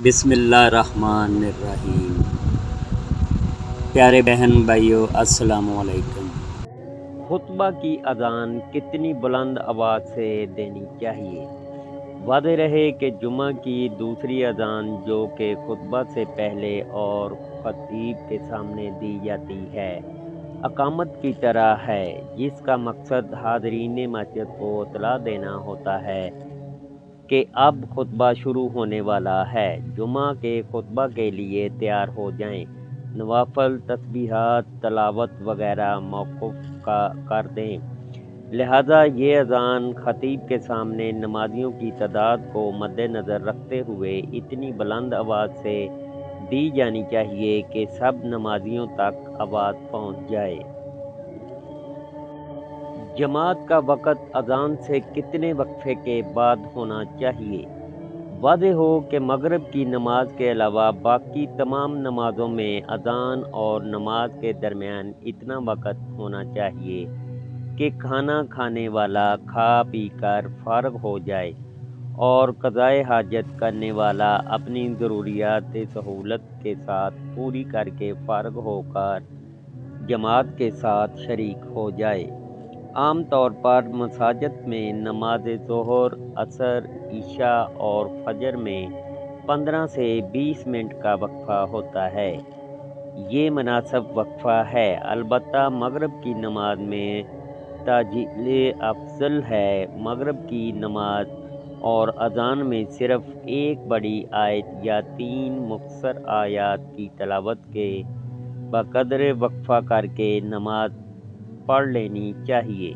بسم اللہ الرحمن الرحیم۔ پیارے بہن بھائیو، السلام علیکم۔ خطبہ کی اذان کتنی بلند آواز سے دینی چاہیے؟ واضح رہے کہ جمعہ کی دوسری اذان جو کہ خطبہ سے پہلے اور خطیب کے سامنے دی جاتی ہے، اقامت کی طرح ہے، جس کا مقصد حاضرین مسجد کو اطلاع دینا ہوتا ہے کہ اب خطبہ شروع ہونے والا ہے، جمعہ کے خطبہ کے لیے تیار ہو جائیں، نوافل، تسبیحات، تلاوت وغیرہ موقوف کر دیں۔ لہٰذا یہ اذان خطیب کے سامنے نمازیوں کی تعداد کو مد نظر رکھتے ہوئے اتنی بلند آواز سے دی جانی چاہیے کہ سب نمازیوں تک آواز پہنچ جائے۔ جماعت کا وقت اذان سے کتنے وقفے کے بعد ہونا چاہیے؟ واضح ہو کہ مغرب کی نماز کے علاوہ باقی تمام نمازوں میں اذان اور نماز کے درمیان اتنا وقت ہونا چاہیے کہ کھانا کھانے والا کھا پی کر فارغ ہو جائے اور قضائے حاجت کرنے والا اپنی ضروریات سہولت کے ساتھ پوری کر کے فارغ ہو کر جماعت کے ساتھ شریک ہو جائے۔ عام طور پر مساجد میں نماز ظہر، عصر، عشاء اور فجر میں 15 سے 20 منٹ کا وقفہ ہوتا ہے۔ یہ مناسب وقفہ ہے، البتہ مغرب کی نماز میں تعجیل افضل ہے۔ مغرب کی نماز اور اذان میں صرف ایک بڑی آیت یا 3 مختصر آیات کی تلاوت کے بقدر وقفہ کر کے نماز پڑھ لینی چاہیے۔